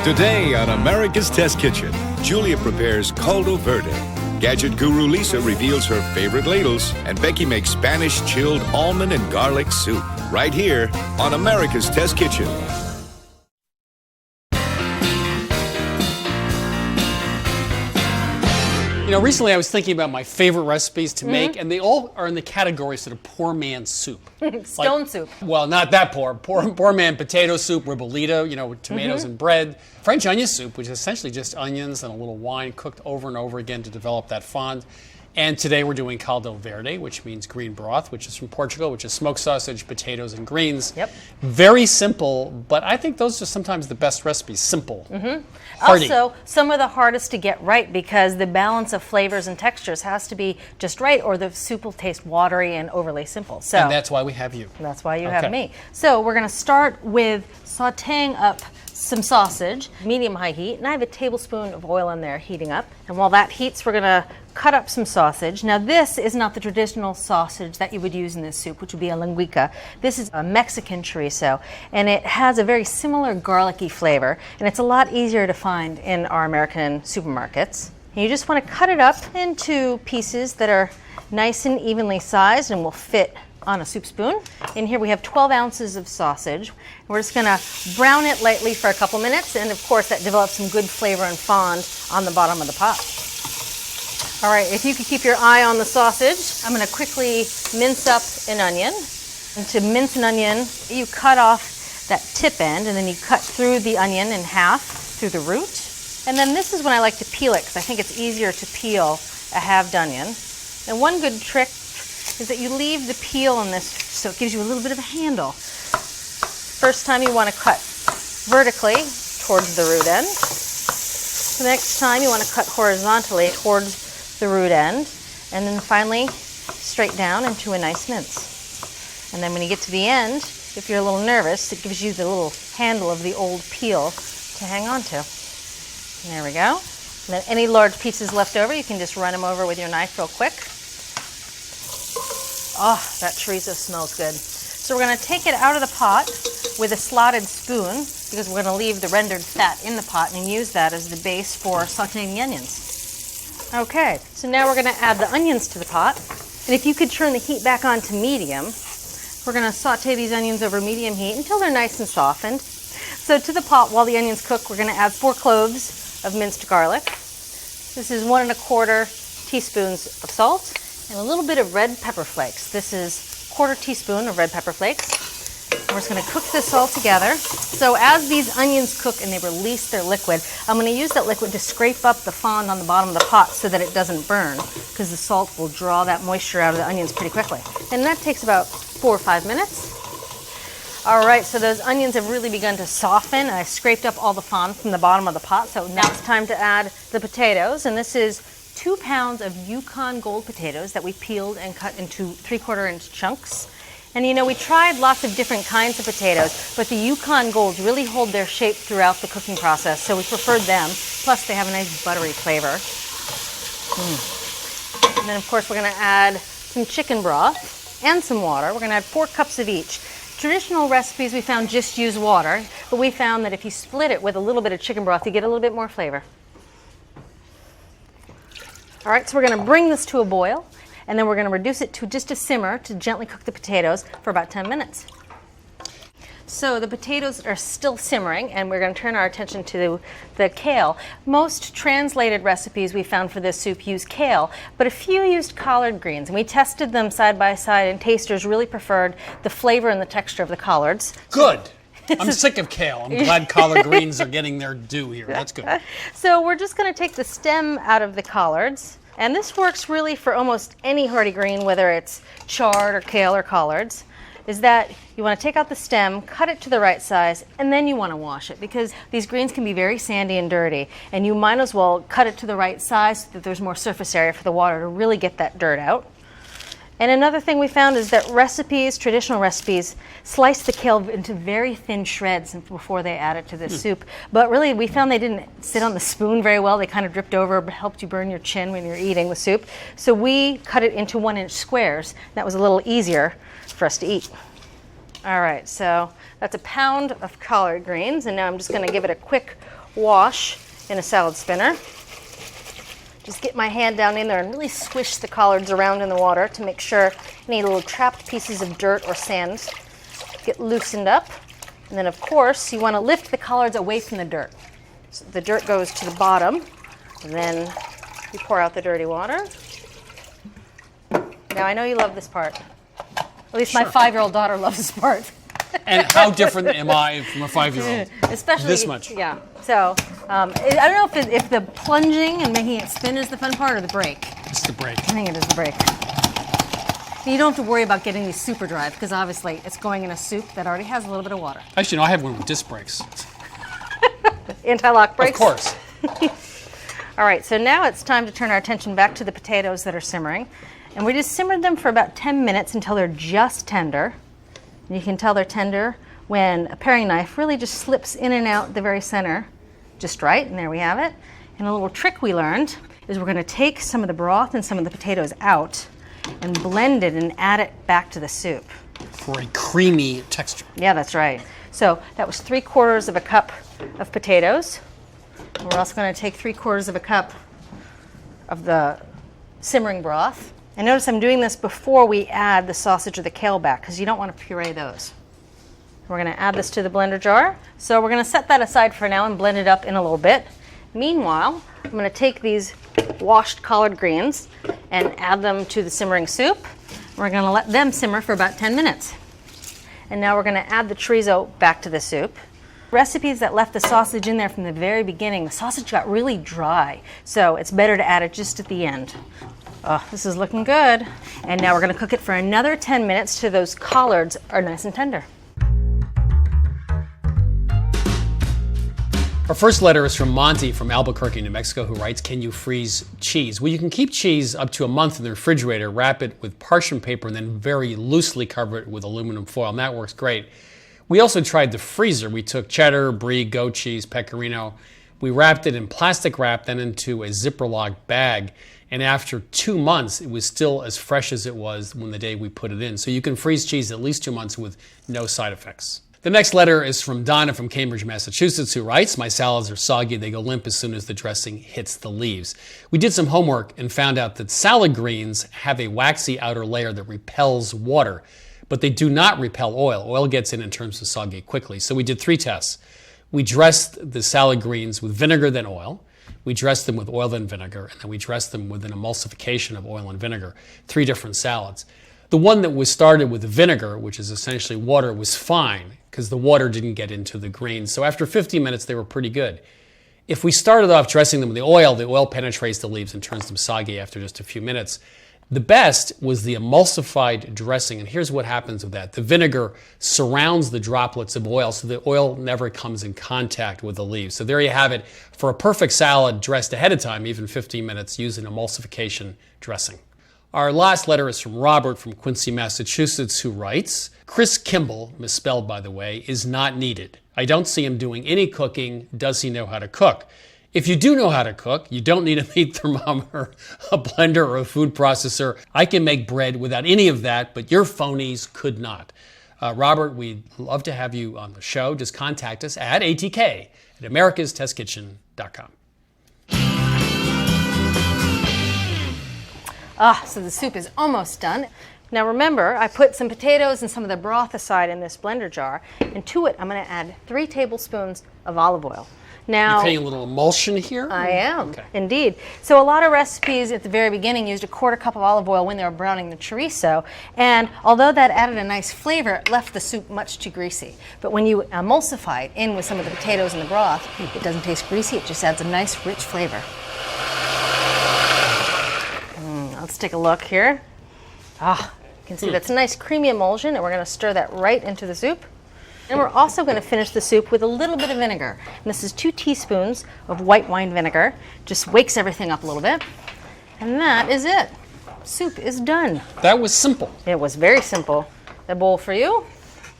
Today on America's Test Kitchen, Julia prepares caldo verde. Gadget guru Lisa reveals her favorite ladles, and Becky makes Spanish chilled almond and garlic soup. Right here on America's Test Kitchen. You know, recently I was thinking about my favorite recipes to make, and they all are in the category sort of poor man's soup. Stone soup. Well, not that poor. Poor man potato soup, ribollita, you know, with tomatoes and bread. French onion soup, which is essentially just onions and a little wine cooked over and over again to develop that fond. And today we're doing caldo verde, which means green broth, which is from Portugal, which is smoked sausage, potatoes, and greens. Yep. Very simple, but I think those are sometimes the best recipes. Simple. Hearty. Also, some of the hardest to get right because the balance of flavors and textures has to be just right, or the soup will taste watery and overly simple. So And that's why we have you. that's why you have me. So we're going to start with sautéing up some sausage, medium-high heat, and I have a tablespoon of oil in there heating up. And while that heats, we're going to cut up some sausage. Now this is not the traditional sausage that you would use in this soup, which would be a linguica. This is a Mexican chorizo, and it has a very similar garlicky flavor, and it's a lot easier to find in our American supermarkets. And you just want to cut it up into pieces that are nice and evenly sized and will fit on a soup spoon. In here we have 12 ounces of sausage. We're just going to brown it lightly for a couple minutes, and of course that develops some good flavor and fond on the bottom of the pot. All right, if you could keep your eye on the sausage, I'm going to quickly mince up an onion. And to mince an onion, you cut off that tip end, and then you cut through the onion in half through the root. And then this is when I like to peel it, because I think it's easier to peel a halved onion. And one good trick is that you leave the peel on this so it gives you a little bit of a handle. First time you want to cut vertically towards the root end. The next time you want to cut horizontally towards the root end. And then finally straight down into a nice mince. And then when you get to the end, if you're a little nervous, it gives you the little handle of the old peel to hang on to. And there we go. And then any large pieces left over, you can just run them over with your knife real quick. Oh, that chorizo smells good. So we're going to take it out of the pot with a slotted spoon, because we're going to leave the rendered fat in the pot and use that as the base for sauteing the onions. Okay, so now we're going to add the onions to the pot. And if you could turn the heat back on to medium, we're going to saute these onions over medium heat until they're nice and softened. So to the pot, while the onions cook, we're going to add 4 cloves of minced garlic. This is 1 1/4 teaspoons of salt. And a little bit of red pepper flakes. This is 1/4 teaspoon of red pepper flakes. And we're just going to cook this all together. So as these onions cook and they release their liquid, I'm going to use that liquid to scrape up the fond on the bottom of the pot so that it doesn't burn, because the salt will draw that moisture out of the onions pretty quickly. And that takes about 4 or 5 minutes. All right, so those onions have really begun to soften. I scraped up all the fond from the bottom of the pot. So now it's time to add the potatoes. And this is 2 pounds of Yukon Gold potatoes that we peeled and cut into 3/4 inch chunks. And you know, we tried lots of different kinds of potatoes, but the Yukon Golds really hold their shape throughout the cooking process, so we preferred them. Plus they have a nice buttery flavor. And then of course we're going to add some chicken broth and some water. We're going to add 4 cups of each. Traditional recipes we found just use water, but we found that if you split it with a little bit of chicken broth, you get a little bit more flavor. All right, so we're going to bring this to a boil, and then we're going to reduce it to just a simmer to gently cook the potatoes for about 10 minutes. So the potatoes are still simmering, and we're going to turn our attention to the kale. Most translated recipes we found for this soup use kale, but a few used collard greens, and we tested them side by side, and tasters really preferred the flavor and the texture of the collards. Good. I'm sick of kale. I'm glad collard greens are getting their due here. That's good. So we're just going to take the stem out of the collards. And this works really for almost any hearty green, whether it's chard or kale or collards, is that you want to take out the stem, cut it to the right size, and then you want to wash it, because these greens can be very sandy and dirty. And you might as well cut it to the right size so that there's more surface area for the water to really get that dirt out. And another thing we found is that traditional recipes, slice the kale into very thin shreds before they add it to the soup. But really, we found they didn't sit on the spoon very well. They kind of dripped over, helped you burn your chin when you're eating the soup. So we cut it into 1-inch squares. That was a little easier for us to eat. All right, so that's a pound of collard greens, and now I'm just going to give it a quick wash in a salad spinner. Just get my hand down in there and really swish the collards around in the water to make sure any little trapped pieces of dirt or sand get loosened up. And then, of course, you want to lift the collards away from the dirt. So the dirt goes to the bottom, and then you pour out the dirty water. Now, I know you love this part. At least my 5-year-old daughter loves this part. And how different am I from a 5-year-old? Especially this much. Yeah. So I don't know if the plunging and making it spin is the fun part or the break. It's the break. I think it is the break. You don't have to worry about getting these super dry because obviously it's going in a soup that already has a little bit of water. Actually, no, I have one with disc brakes. Anti-lock brakes? Of course. All right, so now it's time to turn our attention back to the potatoes that are simmering. And we just simmered them for about 10 minutes until they're just tender. And you can tell they're tender when a paring knife really just slips in and out the very center just right, and there we have it. And a little trick we learned is we're going to take some of the broth and some of the potatoes out and blend it and add it back to the soup. For a creamy texture. Yeah, that's right. So that was 3/4 of a cup of potatoes. We're also going to take 3/4 of a cup of the simmering broth. And notice I'm doing this before we add the sausage or the kale back because you don't want to puree those. We're going to add this to the blender jar. So we're going to set that aside for now and blend it up in a little bit. Meanwhile, I'm going to take these washed collard greens and add them to the simmering soup. We're going to let them simmer for about 10 minutes. And now we're going to add the chorizo back to the soup. Recipes that left the sausage in there from the very beginning, the sausage got really dry, so it's better to add it just at the end. Oh, this is looking good. And now we're going to cook it for another 10 minutes till those collards are nice and tender. Our first letter is from Monty from Albuquerque, New Mexico, who writes, can you freeze cheese? Well, you can keep cheese up to a month in the refrigerator, wrap it with parchment paper, and then very loosely cover it with aluminum foil, and that works great. We also tried the freezer. We took cheddar, brie, goat cheese, pecorino. We wrapped it in plastic wrap, then into a Ziploc bag, and after 2 months, it was still as fresh as it was when the day we put it in. So you can freeze cheese at least 2 months with no side effects. The next letter is from Donna from Cambridge, Massachusetts, who writes, my salads are soggy. They go limp as soon as the dressing hits the leaves. We did some homework and found out that salad greens have a waxy outer layer that repels water, but they do not repel oil. Oil gets in and turns to soggy quickly. So we did 3 tests. We dressed the salad greens with vinegar, then oil. We dressed them with oil, then vinegar. And then we dressed them with an emulsification of oil and vinegar. 3 different salads. The one that was started with vinegar, which is essentially water, was fine because the water didn't get into the greens. So after 15 minutes, they were pretty good. If we started off dressing them with the oil penetrates the leaves and turns them soggy after just a few minutes. The best was the emulsified dressing, and here's what happens with that. The vinegar surrounds the droplets of oil, so the oil never comes in contact with the leaves. So there you have it. For a perfect salad dressed ahead of time, even 15 minutes, use an emulsification dressing. Our last letter is from Robert from Quincy, Massachusetts, who writes, Chris Kimball, misspelled by the way, is not needed. I don't see him doing any cooking. Does he know how to cook? If you do know how to cook, you don't need a meat thermometer, a blender, or a food processor. I can make bread without any of that, but your phonies could not. Robert, we'd love to have you on the show. Just contact us at ATK@americastestkitchen.com. So the soup is almost done. Now remember, I put some potatoes and some of the broth aside in this blender jar, and to it I'm going to add 3 tablespoons of olive oil. Now, You're creating a little emulsion here? I am, Okay. indeed. So a lot of recipes at the very beginning used 1/4 cup of olive oil when they were browning the chorizo, and although that added a nice flavor, it left the soup much too greasy. But when you emulsify it in with some of the potatoes and the broth, it doesn't taste greasy, it just adds a nice rich flavor. Let's take a look here. You can see that's a nice creamy emulsion, and we're going to stir that right into the soup. And we're also going to finish the soup with a little bit of vinegar. And this is 2 teaspoons of white wine vinegar. Just wakes everything up a little bit. And that is it. Soup is done. That was simple. It was very simple. A bowl for you.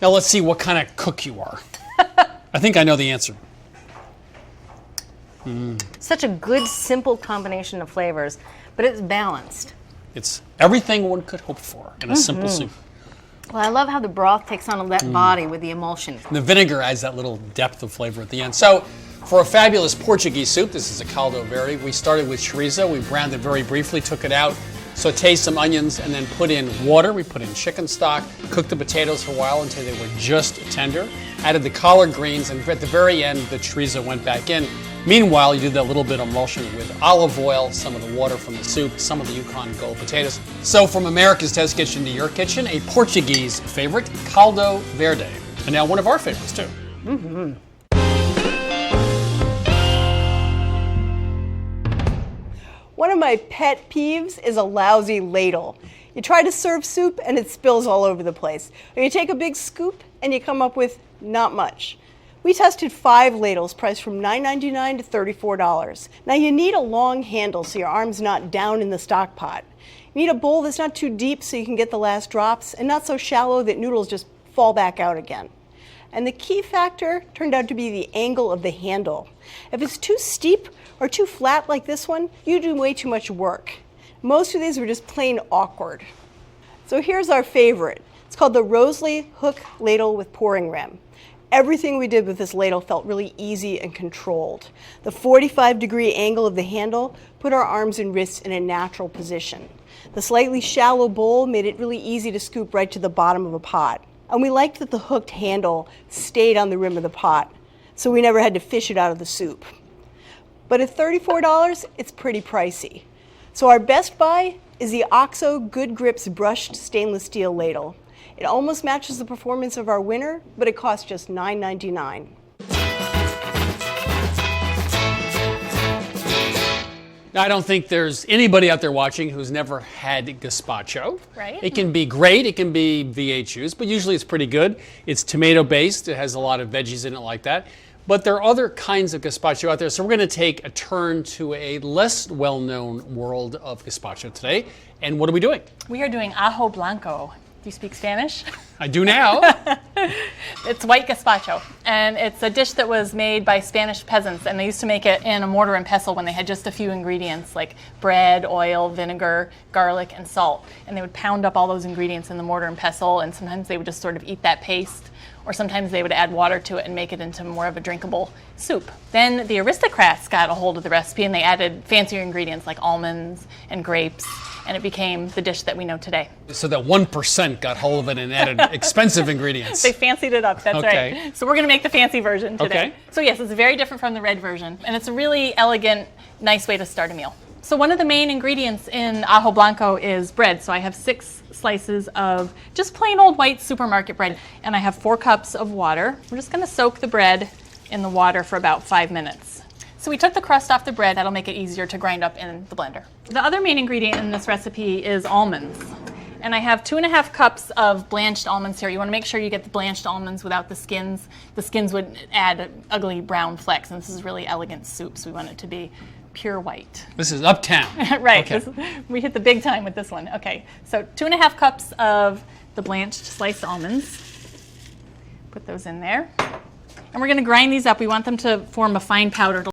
Now let's see what kind of cook you are. I think I know the answer. Such a good, simple combination of flavors, but it's balanced. It's everything one could hope for in a simple soup. Well, I love how the broth takes on that body with the emulsion. And the vinegar adds that little depth of flavor at the end. So For a fabulous Portuguese soup, this is a caldo verde. We started with chorizo. We browned it very briefly, took it out, sauteed some onions, and then put in water. We put in chicken stock, cooked the potatoes for a while until they were just tender. Added the collard greens, and at the very end, the chorizo went back in. Meanwhile, you did that little bit of emulsion with olive oil, some of the water from the soup, some of the Yukon Gold potatoes. So from America's Test Kitchen to your kitchen, a Portuguese favorite, caldo verde. And now one of our favorites, too. Mm-hmm. One of my pet peeves is a lousy ladle. You try to serve soup and it spills all over the place. Or you take a big scoop and you come up with not much. We tested 5 ladles priced from $9.99 to $34. Now you need a long handle so your arm's not down in the stock pot. You need a bowl that's not too deep so you can get the last drops and not so shallow that noodles just fall back out again. And the key factor turned out to be the angle of the handle. If it's too steep or too flat like this one, you do way too much work. Most of these were just plain awkward. So here's our favorite. It's called the Rosalie Hook Ladle with Pouring Rim. Everything we did with this ladle felt really easy and controlled. The 45-degree angle of the handle put our arms and wrists in a natural position. The slightly shallow bowl made it really easy to scoop right to the bottom of a pot. And we liked that the hooked handle stayed on the rim of the pot, so we never had to fish it out of the soup. But at $34, it's pretty pricey. So our best buy is the OXO Good Grips brushed stainless steel ladle. It almost matches the performance of our winner, but it costs just $9.99. Now, I don't think there's anybody out there watching who's never had gazpacho. Right. It can be great, it can be VHUs, but usually it's pretty good. It's tomato-based, it has a lot of veggies in it like that. But there are other kinds of gazpacho out there, so we're going to take a turn to a less well-known world of gazpacho today. And what are we doing? We are doing ajo blanco. Do you speak Spanish? I do now. It's white gazpacho, and it's a dish that was made by Spanish peasants, and they used to make it in a mortar and pestle when they had just a few ingredients like bread, oil, vinegar, garlic, and salt. And they would pound up all those ingredients in the mortar and pestle, and sometimes they would just sort of eat that paste, or sometimes they would add water to it and make it into more of a drinkable soup. Then the aristocrats got a hold of the recipe, and they added fancier ingredients like almonds and grapes, and it became the dish that we know today. So that 1% got hold of it and added expensive ingredients. They fancied it up, that's Okay. right. So we're going to make the fancy version today. Okay. So yes, it's very different from the red version, and it's a really elegant, nice way to start a meal. So one of the main ingredients in ajo blanco is bread. So I have 6 slices of just plain old white supermarket bread, and I have 4 cups of water. We're just going to soak the bread in the water for about 5 minutes. So we took the crust off the bread. That'll make it easier to grind up in the blender. The other main ingredient in this recipe is almonds. And I have 2.5 cups of blanched almonds here. You want to make sure you get the blanched almonds without the skins. The skins would add ugly brown flecks, and this is really elegant soup, so we want it to be pure white. This is Uptown. Right, Okay. we hit the big time with this one. Okay, so 2.5 cups of the blanched sliced almonds. Put those in there. And we're going to grind these up. We want them to form a fine powder.